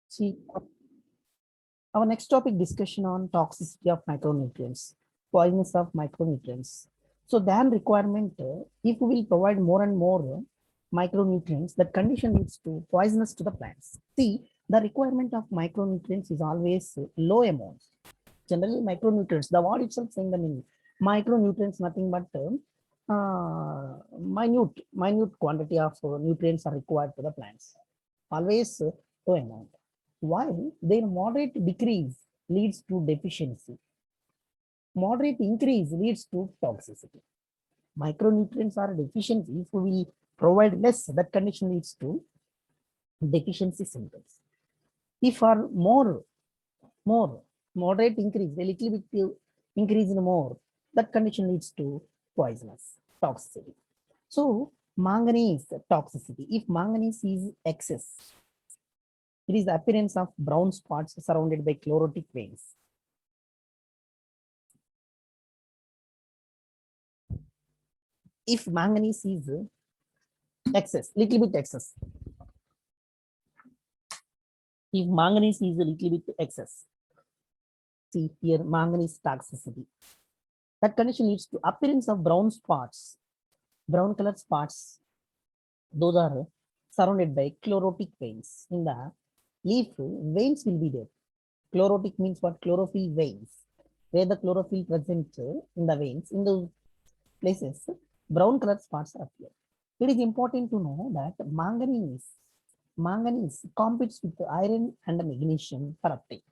See, our next topic discussion on toxicity of micronutrients, poisonous of micronutrients. So than requirement, if we will provide more and more micronutrients, that condition leads to poisonous to the plants. See, the requirement of micronutrients is always low amounts. Generally, micronutrients, the word itself saying the meaning. Micronutrients, nothing but minute quantity of nutrients are required to the plants. Always low amount. While their moderate decrease leads to deficiency, moderate increase leads to toxicity. Micronutrients are deficiency. If we provide less, that condition leads to deficiency symptoms. If are more moderate increase, a little bit increase in more, that condition leads to poisonous toxicity. So manganese toxicity. If manganese is excess, it is the appearance of brown spots surrounded by chlorotic veins. If manganese is excess, little bit excess. If manganese is a little bit excess, see here manganese toxicity. That condition leads to appearance of brown spots, brown colored spots. Those are surrounded by chlorotic veins. In the leaf, veins will be there. Chlorotic means what? Chlorophyll veins. Where the chlorophyll present in the veins, in those places, brown colored spots appear. It is important to know that manganese competes with iron and magnesium for uptake.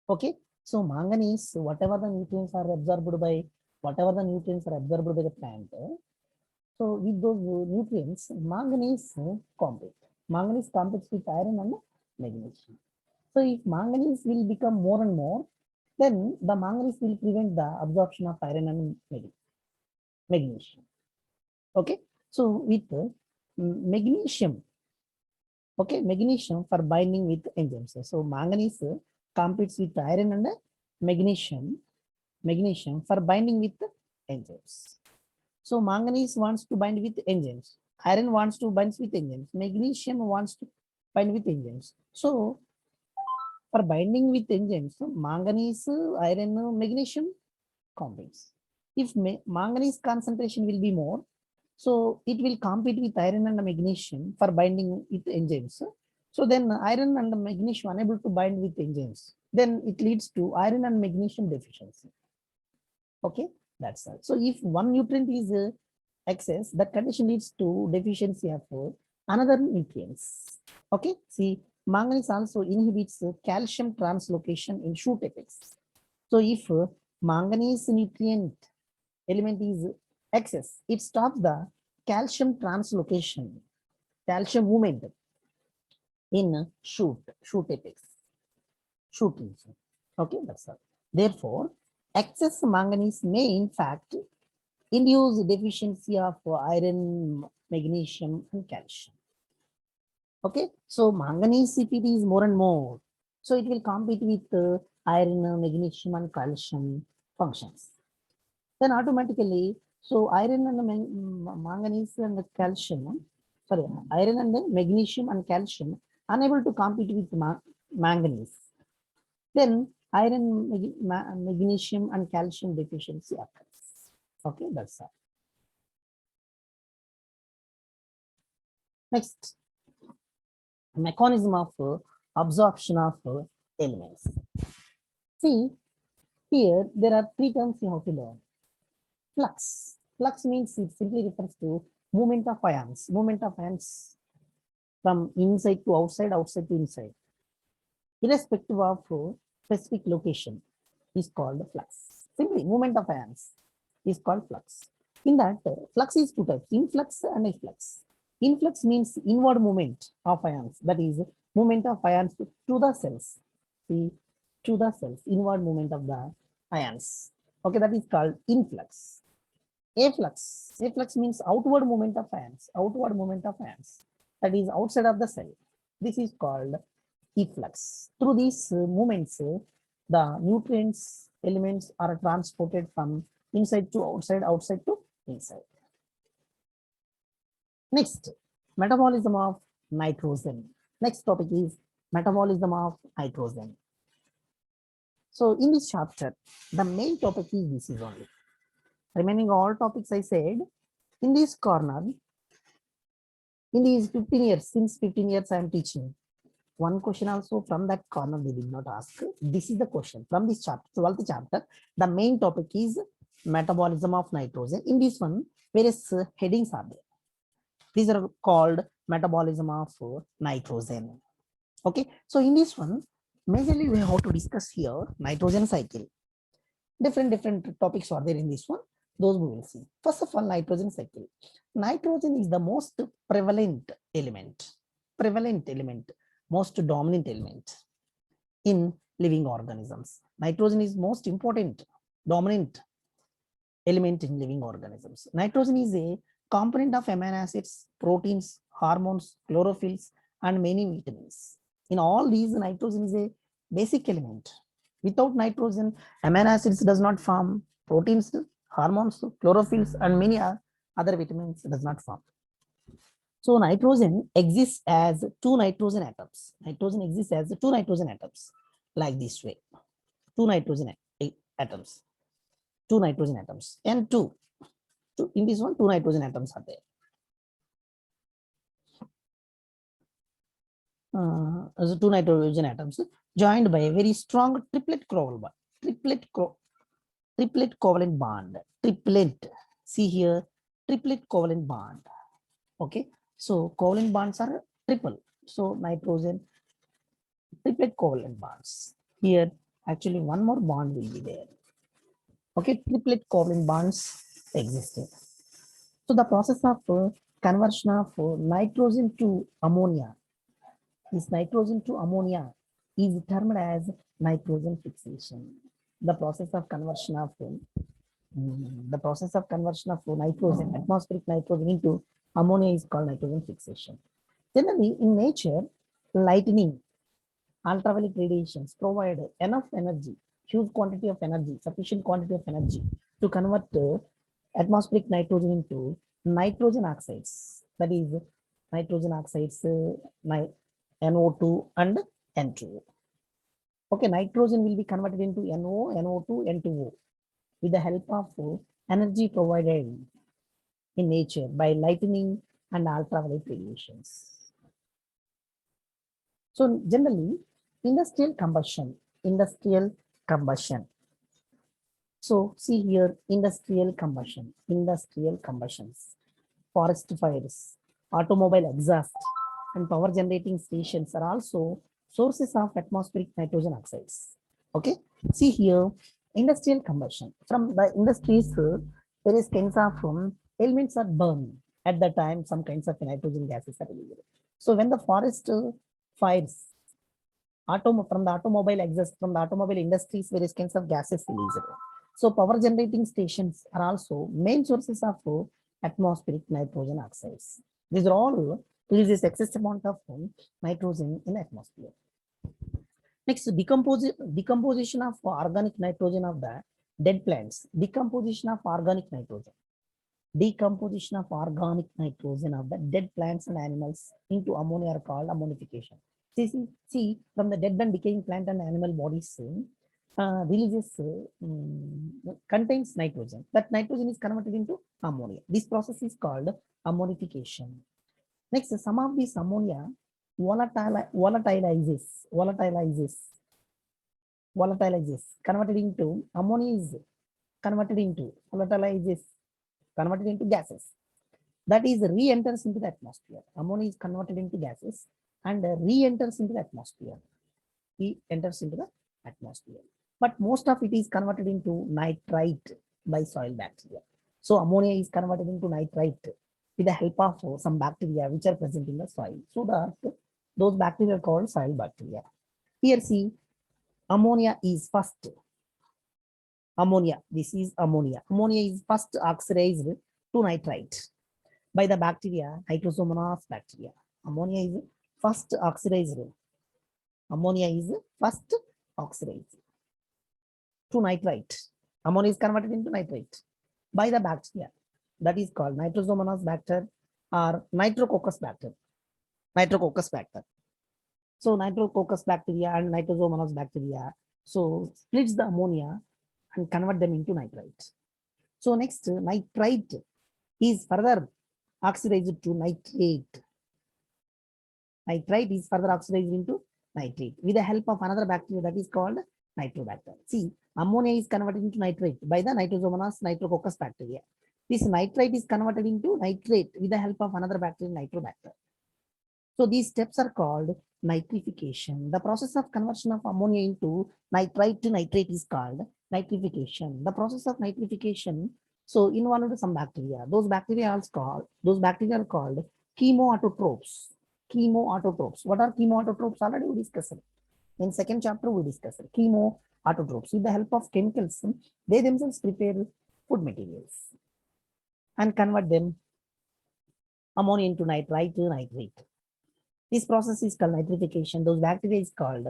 Okay, so manganese, whatever the nutrients are absorbed by the plant, so with those nutrients, manganese competes with iron and magnesium. So if manganese will become more and more, then the manganese will prevent the absorption of iron and magnesium. Okay, so with magnesium, okay, magnesium for binding with enzymes. So manganese competes with iron and magnesium for binding with enzymes. So manganese wants to bind with enzymes, iron wants to bind with enzymes, magnesium wants to bind with enzymes. So for binding with enzymes, manganese, iron, magnesium compounds. If manganese concentration will be more, so it will compete with iron and magnesium for binding with enzymes. So then iron and magnesium unable to bind with enzymes. Then it leads to iron and magnesium deficiency. Okay, that's all. So if one nutrient is excess, that condition leads to deficiency of another nutrients. Okay, see, manganese also inhibits calcium translocation in shoot apex. So if manganese nutrient element is excess, it stops the calcium translocation, calcium movement in shoot apex, shoot region. Okay, that's all. Therefore, excess manganese may in fact induce deficiency of iron, magnesium, and calcium. Okay, so manganese if it is more and more, so it will compete with iron, magnesium, and calcium functions. Then automatically, so iron and manganese and the calcium, sorry, iron and the magnesium and calcium unable to compete with manganese. Then iron, magnesium, and calcium deficiency occurs. Okay, that's all. Next, mechanism of absorption of elements. See, here there are three terms you have to learn. Flux. Flux means it simply refers to movement of ions from inside to outside, outside to inside, irrespective of specific location, is called flux. Simply movement of ions is called flux. In that, flux is two types, influx and efflux. Influx means inward movement of ions, that is movement of ions to the cells. See, to the cells, inward movement of the ions. Okay, that is called influx. Efflux means outward movement of ions, that is outside of the cell. This is called efflux. Through these movements, the nutrients elements are transported from inside to outside, outside to inside. Next, metabolism of nitrogen. Next topic is metabolism of nitrogen. So in this chapter, the main topic is this is only. Remaining all topics I said, in this corner, in these 15 years, since 15 years I am teaching, one question also from that corner they did not ask. This is the question from this chapter, 12th chapter. The main topic is metabolism of nitrogen. In this one, various headings are there. These are called metabolism of nitrogen. Okay, so in this one, majorly we have to discuss here nitrogen cycle. Different topics are there in this one. Those we will see. First of all, nitrogen cycle. Nitrogen is the most prevalent element, most dominant element in living organisms. Nitrogen is most important, dominant element in living organisms. Nitrogen is a component of amino acids, proteins, hormones, chlorophylls, and many vitamins. In all these, nitrogen is a basic element. Without nitrogen, amino acids does not form, proteins, hormones, chlorophylls, and many other vitamins does not form. So nitrogen exists as two nitrogen atoms. Nitrogen exists as two nitrogen atoms, like this way. Two nitrogen atoms. Two nitrogen atoms. And two. In this one, two nitrogen atoms are there. So two nitrogen atoms joined by a very strong triplet covalent bond. Triplet covalent bond. Triplet. See here, triplet covalent bond. Okay. So covalent bonds are triple. So nitrogen triplet covalent bonds. Here, actually, one more bond will be there. Okay, triplet covalent bonds existed. So the process of conversion of nitrogen to ammonia, this nitrogen to ammonia is termed as nitrogen fixation. The process of conversion of nitrogen, atmospheric nitrogen into ammonia is called nitrogen fixation. Generally, in nature, lightning, ultraviolet radiations provide enough energy, huge quantity of energy, sufficient quantity of energy to convert atmospheric nitrogen into nitrogen oxides. That is nitrogen oxides, NO2 and N2O. Okay, nitrogen will be converted into NO, NO2, N2O with the help of energy provided in nature by lightning and ultraviolet radiations. So generally, industrial combustion. So see here, industrial combustions, forest fires, automobile exhaust, and power generating stations are also sources of atmospheric nitrogen oxides. Okay, see here, industrial combustion. From the industries, various kinds of elements are burned. At the time, some kinds of nitrogen gases are released. So when the forest fires, from the automobile exhaust, from the automobile industries, various kinds of gases released. So power generating stations are also main sources of atmospheric nitrogen oxides. These are all releases excess amount of nitrogen in atmosphere. Next, decomposition of organic nitrogen of the dead plants. Decomposition of organic nitrogen of the dead plants and animals into ammonia are called ammonification. See, from the dead and decaying plant and animal bodies, releases contains nitrogen. That nitrogen is converted into ammonia. This process is called ammonification. Next, some of this ammonia volatilizes, converted into ammonia is converted into gases. That is re-enters into the atmosphere. Ammonia is converted into gases and re-enters into the atmosphere. But most of it is converted into nitrite by soil bacteria. So ammonia is converted into nitrite with the help of some bacteria which are present in the soil. So those bacteria are called soil bacteria. Here see, ammonia is first. This is ammonia. Ammonia is first oxidized to nitrite by the bacteria, Nitrosomonas bacteria. Ammonia is first oxidized to nitrite. Ammonia is converted into nitrite by the bacteria that is called Nitrosomonas bacter or Nitrococcus bacter. So Nitrococcus bacteria and Nitrosomonas bacteria so splits the ammonia and convert them into nitrite. So next nitrite is further oxidized to nitrate. Nitrite is further oxidized into nitrate with the help of another bacteria that is called Nitrobacter. See, ammonia is converted into nitrate by the Nitrosomonas Nitrococcus bacteria. This nitrite is converted into nitrate with the help of another bacteria, Nitrobacter. So these steps are called nitrification. The process of conversion of ammonia into nitrite to nitrate is called nitrification. The process of nitrification so involved some bacteria. Those bacteria are called chemoautotropes. Chemoautotropes. What are chemoautotropes? Already we discussed. In second chapter we discussed chemoautotropes. With the help of chemicals, they themselves prepare food materials and convert them ammonia into nitrite to nitrate. This process is called nitrification. Those bacteria is called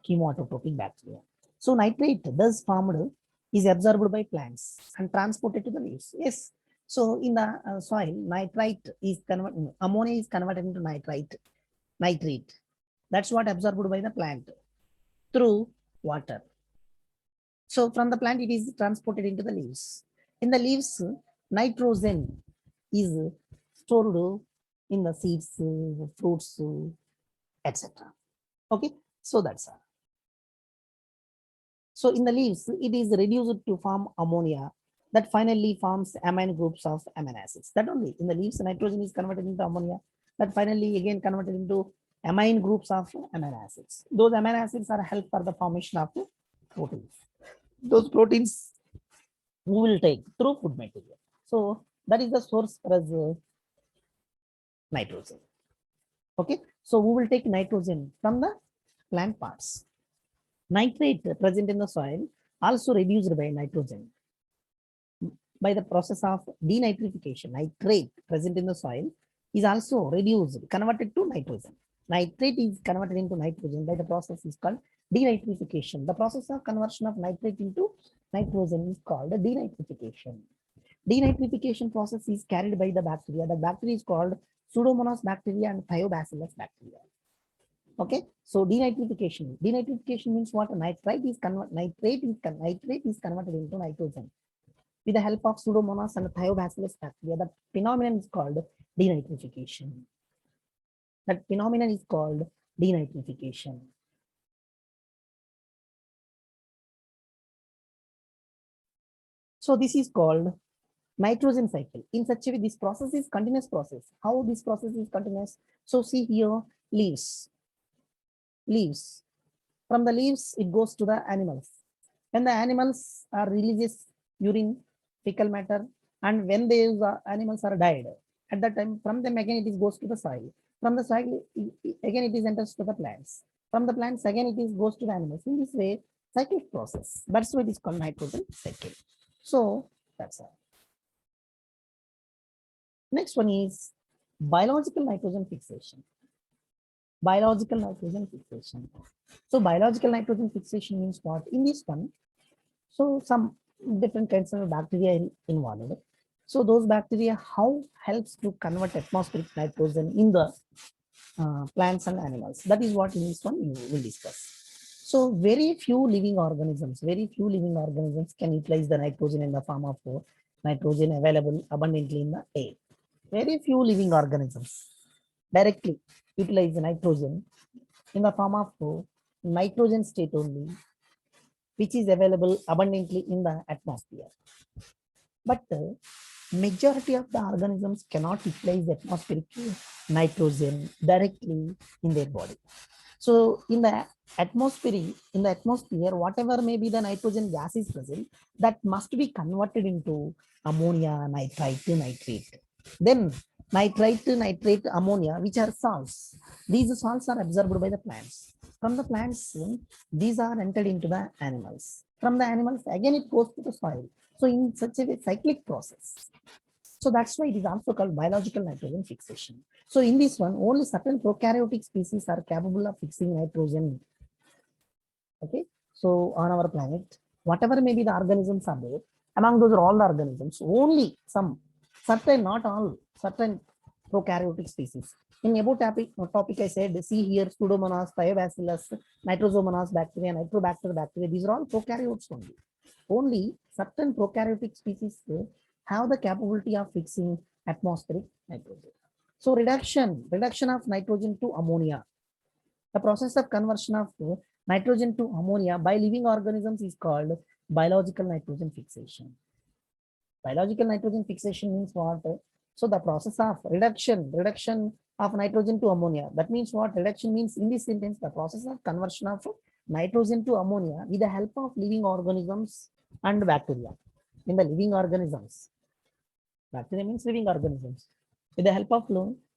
chemoautotropic bacteria. So nitrate thus formed is absorbed by plants and transported to the leaves. Yes. So in the soil, nitrite is converted, ammonia is converted into nitrate. That's what absorbed by the plant through water. So from the plant, it is transported into the leaves. In the leaves, nitrogen is stored in the seeds, fruits, etc. Okay, so that's all. So in the leaves, it is reduced to form ammonia that finally forms amine groups of amino acids. That only in the leaves, nitrogen is converted into ammonia that finally again converted into amine groups of amino acids. Those amino acids are help for the formation of proteins. Those proteins we will take through food material. So that is the source for us nitrogen. Okay, so we will take nitrogen from the plant parts. Nitrate present in the soil also reduced by nitrogen by the process of denitrification. Nitrate present in the soil is also reduced, converted to nitrogen. Nitrate is converted into nitrogen by the process is called denitrification. The process of conversion of nitrate into nitrogen is called denitrification. Denitrification process is carried by the bacteria. The bacteria is called Pseudomonas bacteria and Thiobacillus bacteria. Okay, so denitrification. Denitrification means what? Nitrate is converted into nitrogen with the help of Pseudomonas and Thiobacillus bacteria. That phenomenon is called denitrification. That phenomenon is called denitrification. So this is called nitrogen cycle. In such a way, this process is continuous process. How this process is continuous? So see here, leaves. From the leaves, it goes to the animals. When the animals are releases urine, fecal matter, and when these animals are died, at that time, from them again it goes to the soil. From the soil, again it is enters to the plants. From the plants, again it is goes to the animals. In this way, cyclic process. That's why it is called nitrogen cycle. So that's all. Next one is biological nitrogen fixation. Biological nitrogen fixation. So biological nitrogen fixation means what? In this one, so some different kinds of bacteria involved. So those bacteria, how helps to convert atmospheric nitrogen in the plants and animals? That is what in this one you will discuss. So very few living organisms can utilize the nitrogen in the form of nitrogen available abundantly in the air. Very few living organisms directly utilize the nitrogen in the form of nitrogen state only, which is available abundantly in the atmosphere. But majority of the organisms cannot utilize atmospheric nitrogen directly in their body. So in the atmosphere, whatever may be the nitrogen gas is present, that must be converted into ammonia, nitrite to nitrate. Then nitrite to nitrate, ammonia, which are salts. These salts are absorbed by the plants. From the plants, these are entered into the animals. From the animals, again it goes to the soil. So in such a cyclic process. So that's why it is also called biological nitrogen fixation. So in this one, only certain prokaryotic species are capable of fixing nitrogen. Okay. So on our planet, whatever may be the organisms are there, among those are all the organisms, only some certain, not all, certain prokaryotic species In about topic I said, see here Pseudomonas, Thiobacillus, Nitrosomonas bacteria, Nitrobacter bacteria. These are all prokaryotes only. Only certain prokaryotic species have the capability of fixing atmospheric nitrogen. So reduction of nitrogen to ammonia. The process of conversion of nitrogen to ammonia by living organisms is called biological nitrogen fixation. Biological nitrogen fixation means what? So the process of reduction of nitrogen to ammonia. That means what? Reduction means in this sentence, the process of conversion of nitrogen to ammonia with the help of living organisms and bacteria. In the living organisms, bacteria means living organisms. With the help of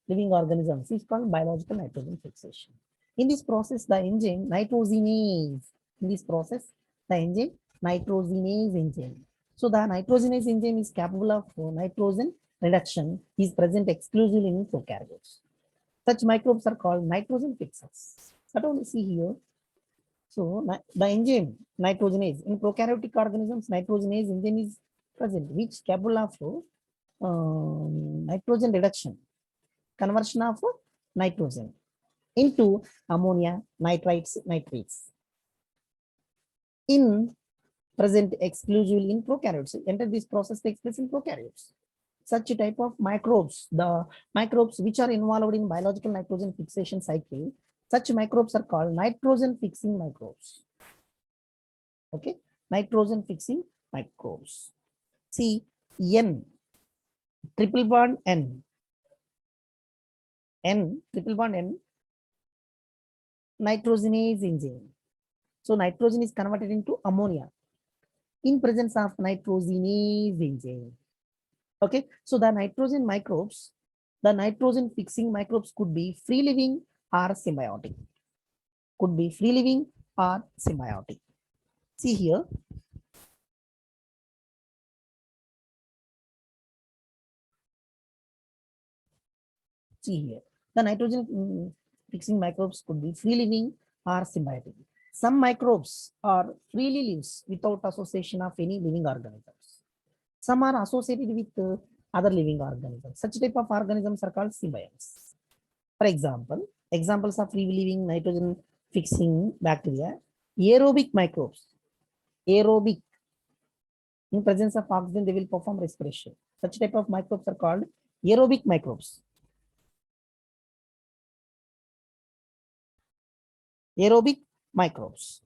living organisms is called biological nitrogen fixation. In this process, the enzyme nitrogenase. In this process, the enzyme nitrogenase enzyme. So the nitrogenase enzyme is capable of nitrogen reduction, is present exclusively in prokaryotes. Such microbes are called nitrogen fixers. That only see here. So the enzyme nitrogenase in prokaryotic organisms, nitrogenase enzyme is present, which capable of nitrogen reduction, conversion of nitrogen into ammonia, nitrates. In present exclusively in prokaryotes. Enter this process takes place in prokaryotes. Such type of microbes, the microbes which are involved in biological nitrogen fixation cycle, such microbes are called nitrogen fixing microbes. Okay, nitrogen fixing microbes. See, N, triple bond N, triple bond N, nitrogenase enzyme. So nitrogen is converted into ammonia in presence of nitrogenase enzyme. Okay, so the nitrogen microbes, the nitrogen fixing microbes could be free living or symbiotic. Could be free living or symbiotic. See here. See here. The nitrogen fixing microbes could be free living or symbiotic. Some microbes are freely lives without association of any living organisms. Some are associated with other living organisms. Such type of organisms are called symbionts. For example, examples of free living nitrogen fixing bacteria, aerobic microbes. Aerobic. In presence of oxygen, they will perform respiration. Such type of microbes are called aerobic microbes. Aerobic microbes.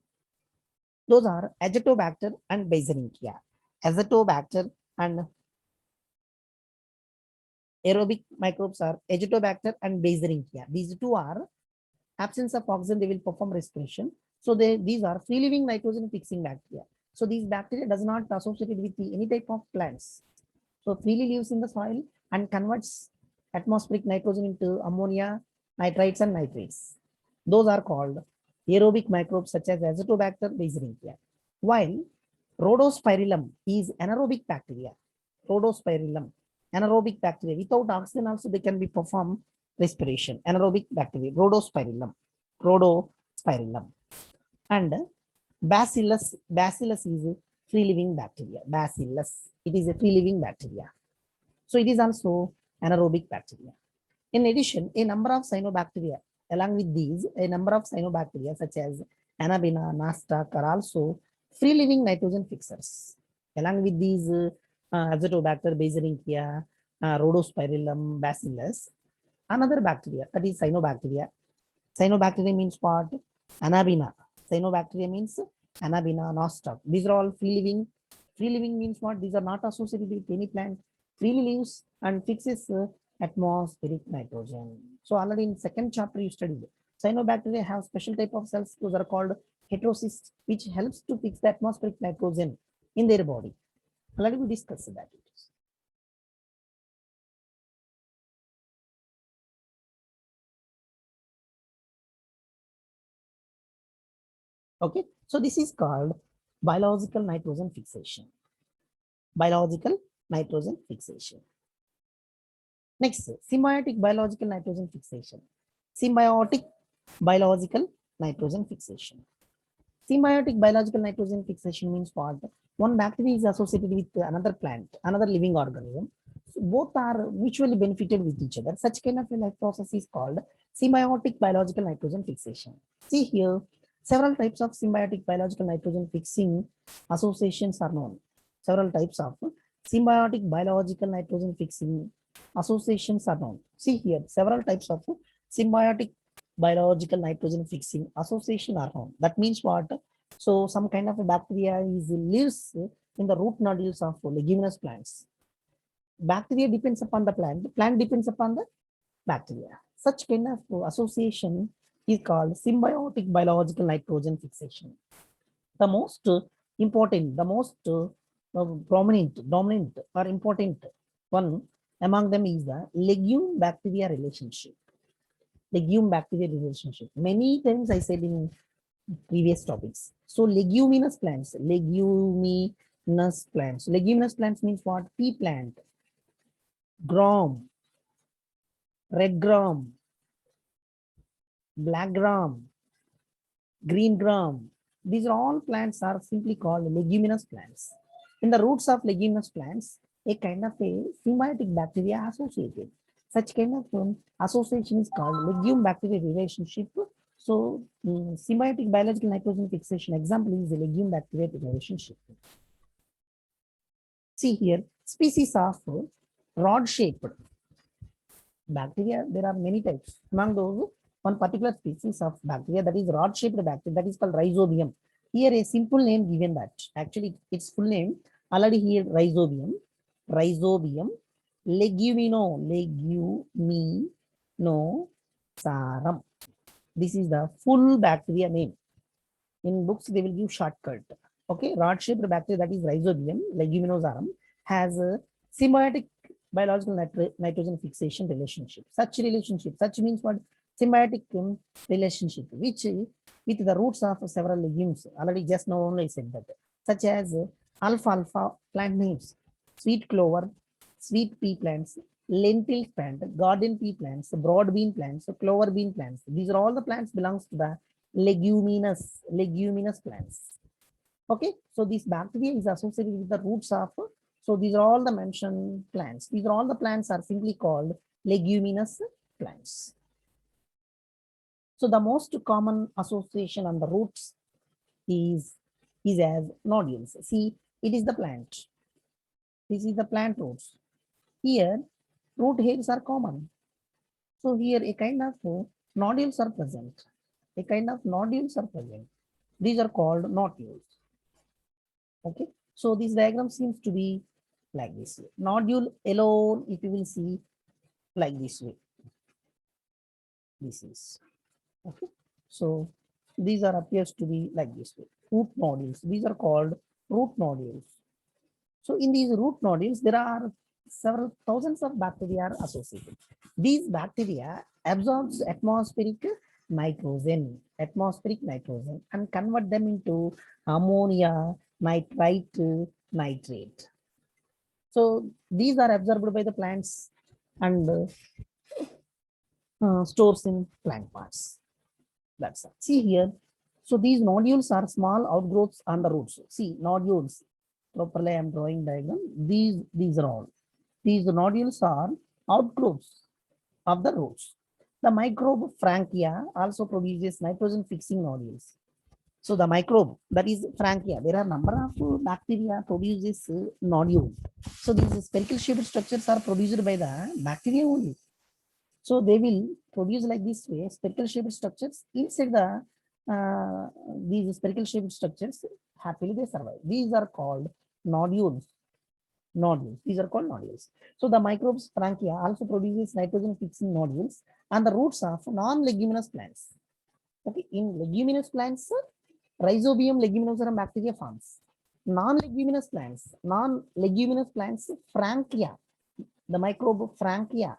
Those are Azotobacter and Baserinkia. Azotobacter and aerobic microbes are Azotobacter and Baserinkia. These two are absence of oxygen, they will perform respiration. So these are free living nitrogen fixing bacteria. So these bacteria does not associated with any type of plants. So freely lives in the soil and converts atmospheric nitrogen into ammonia, nitrites and nitrates. Those are called aerobic microbes such as Azotobacter, Baserinkia. While Rhodospirillum is anaerobic bacteria. Rhodospirillum, anaerobic bacteria. Without oxygen also they can be perform respiration. Anaerobic bacteria, Rhodospirillum. And Bacillus is free living bacteria. Bacillus, it is a free living bacteria. So it is also anaerobic bacteria. In addition, a number of cyanobacteria, along with these, a number of cyanobacteria such as Anabina, Nostoc are also free living nitrogen fixers. Along with these Azotobacter, Baserinkia, Rhodospirillum, Bacillus, another bacteria, that is cyanobacteria. Cyanobacteria means what? Anabina. Cyanobacteria means Anabina, Nostoc. These are all free living. Free living means what? These are not associated with any plant. Freely lives and fixes atmospheric nitrogen. So already in second chapter you studied. Cyanobacteria have special type of cells. Those are called heterocysts, which helps to fix the atmospheric nitrogen in their body. Already we discussed that. Okay, so this is called biological nitrogen fixation. Biological nitrogen fixation. Next, symbiotic biological nitrogen fixation. Symbiotic biological nitrogen fixation. Symbiotic biological nitrogen fixation means what? One bacteria is associated with another plant, another living organism. both are mutually benefited with each other. Such kind of a life process is called symbiotic biological nitrogen fixation. See here, several types of symbiotic biological nitrogen fixing associations are known. Several types of symbiotic biological nitrogen fixing associations are known. See here, several types of symbiotic biological nitrogen fixing association are known. That means what? So some kind of a bacteria lives in the root nodules of leguminous plants. Bacteria depends upon the plant depends upon the bacteria. Such kind of association is called symbiotic biological nitrogen fixation. The most important, the most prominent, dominant or important one among them is the legume bacteria relationship. Legume bacteria relationship. Many times I said in previous topics. So leguminous plants, leguminous plants means what? Pea plant, gram, red gram, black gram, green gram. These are all plants are simply called leguminous plants. In the roots of leguminous plants, a kind of a symbiotic bacteria associated. Such kind of association is called legume bacteria relationship. So symbiotic biological nitrogen fixation example is the legume bacteria relationship. See here, species of rod-shaped bacteria. There are many types. Among those, one particular species of bacteria that is rod-shaped bacteria that is called Rhizobium. Here a simple name given that. Actually, its full name already here Rhizobium. Rhizobium leguminosarum. This is the full bacteria name. In books, they will give shortcut. Okay, rod-shaped bacteria that is Rhizobium leguminosarum has a symbiotic biological nitrogen fixation relationship. Such means what? Symbiotic relationship, which with the roots of several legumes. Already just now only I said that, such as alfalfa plant names, sweet clover, sweet pea plants, lentil plant, garden pea plants, broad bean plants, clover bean plants. These are all the plants belongs to the leguminous plants. Okay, so this bacteria is associated with the roots of, so these are all the mentioned plants. These are all the plants are simply called leguminous plants. So the most common association on the roots is as nodules. See, it is the plant. This is the plant roots. Here, root hairs are common. So here a kind of nodules are present. These are called nodules. Okay, so this diagram seems to be like this way. Nodule alone, if you will see like this way, this is okay. So these are appears to be like this way. Root nodules. These are called root nodules. So in these root nodules, there are several thousands of bacteria are associated. These bacteria absorbs atmospheric nitrogen, and convert them into ammonia, nitrite, nitrate. So these are absorbed by the plants and stores in plant parts. That's it. See here. So these nodules are small outgrowths on the roots. See nodules. Properly, I am drawing diagram. These are all. These nodules are outgrowths of the roots. The microbe Frankia also produces nitrogen fixing nodules. So the microbe that is Frankia, there are number of bacteria produces nodules. So these spherical shaped structures are produced by the bacteria only. So they will produce like this way spherical shaped structures inside the these spherical shaped structures. Happily they survive. These are called nodules. These are called nodules. So the microbes Frankia also produces nitrogen fixing nodules on the roots of non-leguminous plants. Okay, in leguminous plants, Rhizobium leguminosarum bacteria forms. Non-leguminous plants, Frankia, the microbe Frankia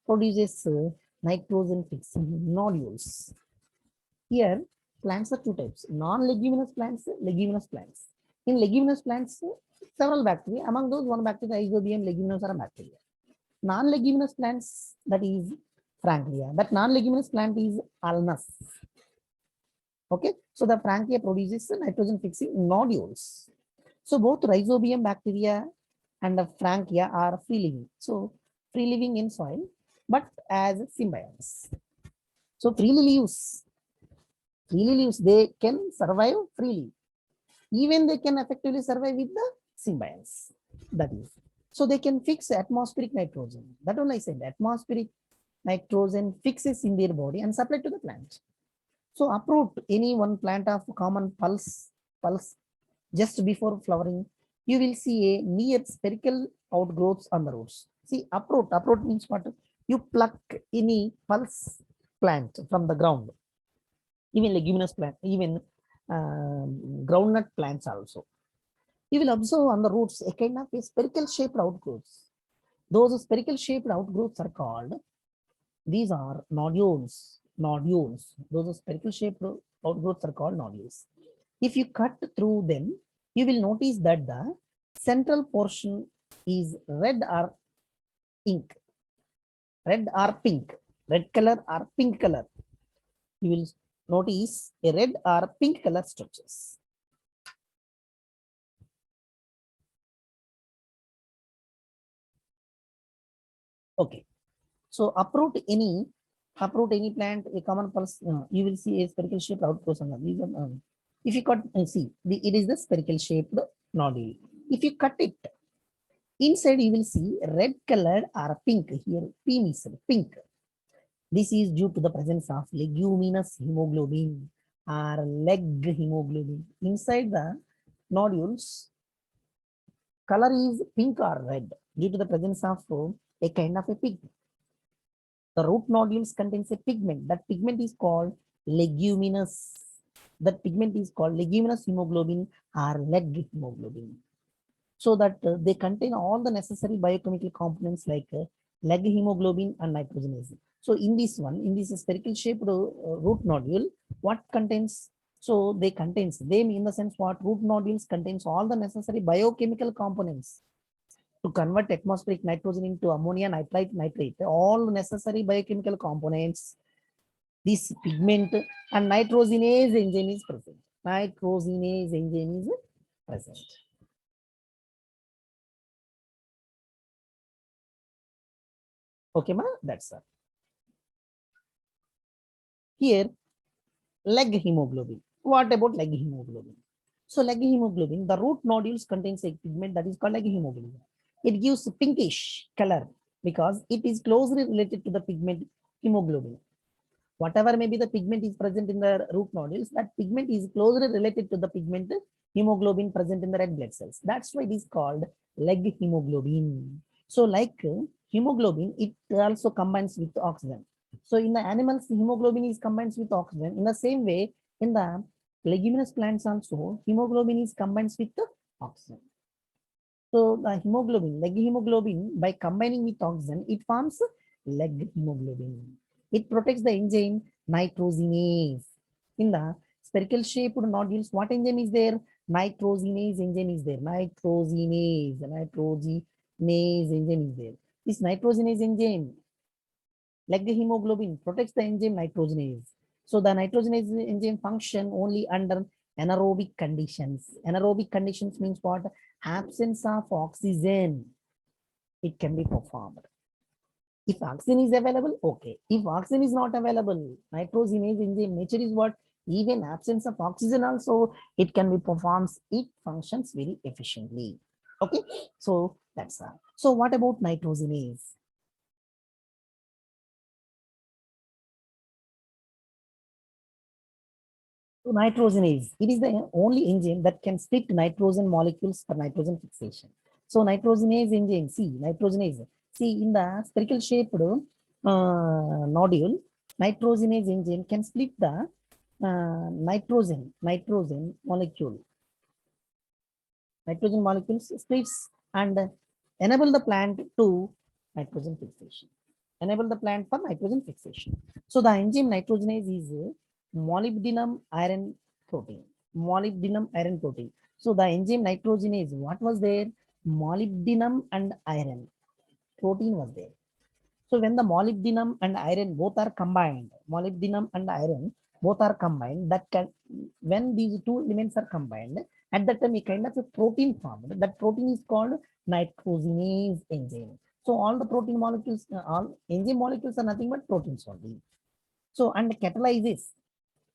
produces nitrogen fixing nodules. Here, plants are two types: non-leguminous plants, leguminous plants. In leguminous plants, several bacteria. Among those, one bacteria, Rhizobium leguminosarum bacteria. Non-leguminous plants, that is Frankia. That non-leguminous plant is Alnus. Okay, so the Frankia produces nitrogen fixing nodules. So both Rhizobium bacteria and the Frankia are free living. So free living in soil, but as symbionts. So freely leaves, they can survive freely. Even they can effectively survive with the symbionts. That is. So they can fix atmospheric nitrogen. That only I said, atmospheric nitrogen fixes in their body and supply to the plant. So uproot any one plant of common pulse just before flowering, you will see a near spherical outgrowths on the roots. See, uproot means what? You pluck any pulse plant from the ground, even leguminous plant, even groundnut plants also. You will observe on the roots a kind of a spherical shaped outgrowths. Those spherical shaped outgrowths are called, these are nodules. Nodules. Those spherical shaped outgrowths are called nodules. If you cut through them, you will notice that the central portion is red or pink. Red or pink. Red color or pink color. You will notice a red or pink color structures. Okay. So uproot any plant, a common pulse, you will see a spherical shaped outgrowth on the if you cut, see, it is the spherical shaped nodule. If you cut it, inside you will see red colored or pink. Here, P means pink. This is due to the presence of leguminous hemoglobin or leg hemoglobin. Inside the nodules, color is pink or red due to the presence of a kind of a pigment. The root nodules contains a pigment. That pigment is called leguminous. That pigment is called leguminous hemoglobin or leg hemoglobin. So that they contain all the necessary biochemical components like leg hemoglobin and nitrogenase. So in this one, in this spherical shaped root nodule, what contains? So they in the sense what root nodules contains all the necessary biochemical components to convert atmospheric nitrogen into ammonia, nitrate, all necessary biochemical components. This pigment and nitrogenase enzyme is present. Nitrogenase enzyme is present. Okay, ma, that's all. Here, leg hemoglobin. What about leg hemoglobin? So leg hemoglobin, the root nodules contains a pigment that is called leg hemoglobin. It gives pinkish color because it is closely related to the pigment hemoglobin. Whatever may be the pigment is present in the root nodules, that pigment is closely related to the pigment hemoglobin present in the red blood cells. That's why it is called leg hemoglobin. So like hemoglobin, it also combines with oxygen. So in the animals, hemoglobin is combines with oxygen. In the same way, in the leguminous plants also, hemoglobin is combines with the oxygen. So the hemoglobin, leg hemoglobin, by combining with oxygen, it forms leg hemoglobin. It protects the enzyme nitrogenase. In the spherical shaped nodules, what enzyme is there? Nitrogenase enzyme is there. Nitrogenase enzyme is there. This nitrogenase enzyme, like the hemoglobin, protects the enzyme nitrogenase. So the nitrogenase enzyme function only under anaerobic conditions. Anaerobic conditions means what? Absence of oxygen. It can be performed. If oxygen is available, okay. If oxygen is not available, nitrogenase enzyme nature is what? Even absence of oxygen also, it can be performs. It functions very efficiently. Okay, so that's all. So what about nitrogenase? So nitrogenase, it is the only enzyme that can split nitrogen molecules for nitrogen fixation. So nitrogenase enzyme, see nitrogenase, see in the spherical shaped nodule, nitrogenase enzyme can split the nitrogen molecule. Nitrogen molecules splits and enable the plant to nitrogen fixation. Enable the plant for nitrogen fixation. So the enzyme nitrogenase is molybdenum iron protein. Molybdenum iron protein. So the enzyme nitrogenase, what was there? Molybdenum and iron protein was there. So when the molybdenum and iron both are combined, molybdenum and iron both are combined, that can, when these two elements are combined, At that time, a kind of a protein formed. That protein is called nitrogenase enzyme. So all the protein molecules, all enzyme molecules are nothing but proteins only. So and catalyzes.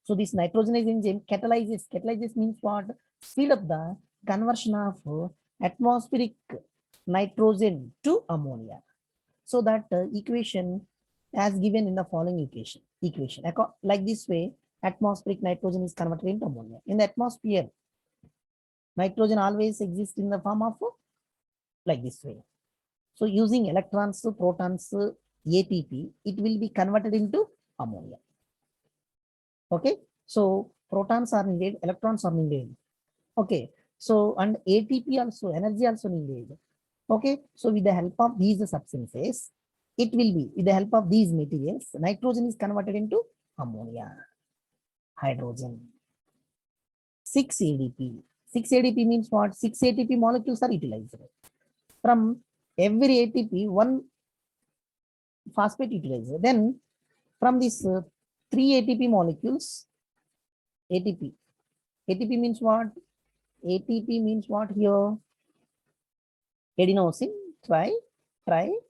So this nitrogenase enzyme catalyzes. Catalyzes means what? Speed up the conversion of atmospheric nitrogen to ammonia. So that equation as given in the following equation. Like this way, atmospheric nitrogen is converted into ammonia. In the atmosphere, nitrogen always exists in the form of like this way. So using electrons, protons, ATP, it will be converted into ammonia. Okay, so protons are needed, electrons are needed. Okay, so and ATP also, energy also needed. Okay, so with the help of these substances, it will be with the help of these materials, nitrogen is converted into ammonia, hydrogen. 6 ADP. 6 ADP means what? 6 ATP molecules are utilized. From every ATP, one phosphate utilized. Then from this 3 ATP molecules, ATP. ATP means what? ATP means what here? Adenosine, triphosphate.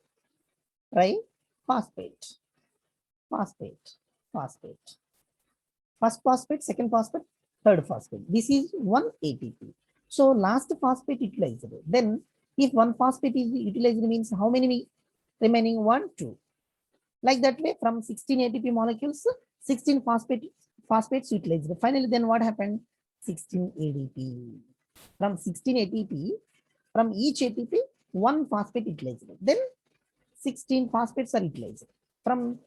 Phosphate. First phosphate, second phosphate, third phosphate. This is one ATP. So last phosphate utilized. Then if one phosphate is utilized means how many remaining? 1, 2. Like that way from 16 ATP molecules, 16 phosphates utilized. Finally, then what happened? 16 ADP. From 16 ATP, from each ATP, one phosphate utilized. Then 16 phosphates are utilized. From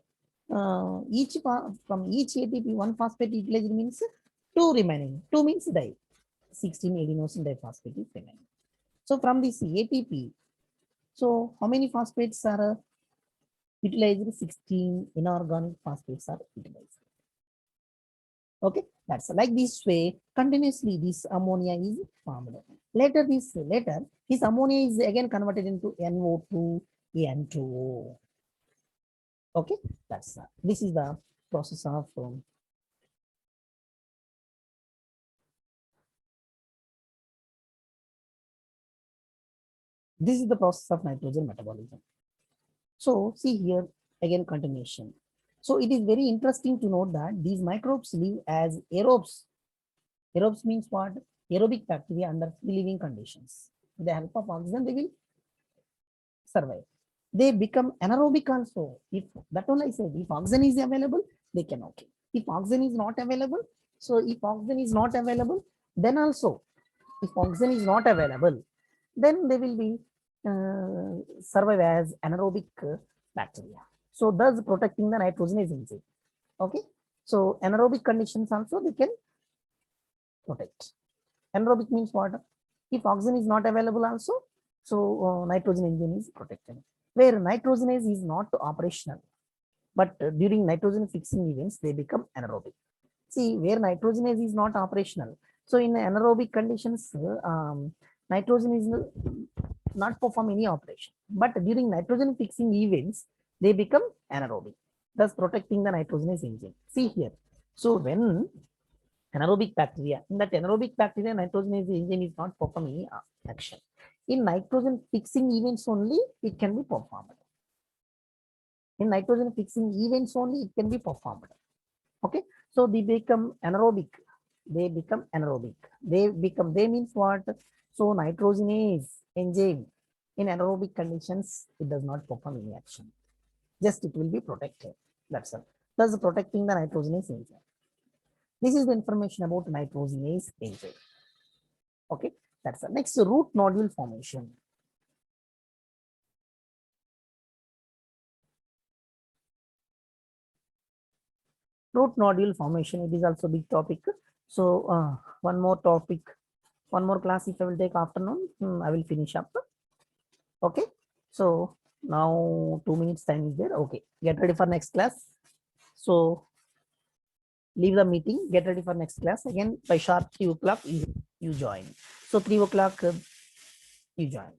each ATP, one phosphate utilized means 2 remaining. 2 means di. 16 adenosine diphosphate is remaining. So from this ATP, so how many phosphates are utilized? 16 inorganic phosphates are utilized. Okay, that's like this way. Continuously, this ammonia is formed. Later, this ammonia is again converted into NO2, N2O. Okay, that's this is the process of this is the process of nitrogen metabolism. So see here again continuation. So it is very interesting to note that these microbes live as aerobes. Aerobes means what? Aerobic bacteria under free living conditions. With the help of oxygen, they will survive. They become anaerobic also. If that one I said, if oxygen is available, they can okay. If oxygen is not available, so if oxygen is not available, then also if oxygen is not available, then they will be survive as anaerobic bacteria. So thus protecting the nitrogenase enzyme. Okay. So anaerobic conditions also they can protect. Anaerobic means what? If oxygen is not available also, so nitrogen enzyme is protected. Where nitrogenase is not operational, but during nitrogen fixing events, they become anaerobic. See, where nitrogenase is not operational. So in anaerobic conditions, nitrogen is not perform any operation. But during nitrogen fixing events, they become anaerobic, thus protecting the nitrogenase enzyme. See here. So when anaerobic bacteria, in that anaerobic bacteria, nitrogenase enzyme is not performing any action. In nitrogen fixing events only, it can be performed. In nitrogen fixing events only, it can be performed. Okay, so they become anaerobic. They means what? So nitrogenase enzyme in anaerobic conditions, it does not perform any action. Just it will be protected. That's all. Thus protecting the nitrogenase enzyme. This is the information about nitrogenase enzyme. Okay, that's the next root nodule formation. Root nodule formation, it is also big topic. So one more topic, one more class if I will take afternoon, I will finish up. Okay, so now 2 minutes time is there. Okay, get ready for next class. So leave the meeting, get ready for next class. Again by sharp 3 o'clock you join. So 3 o'clock you join.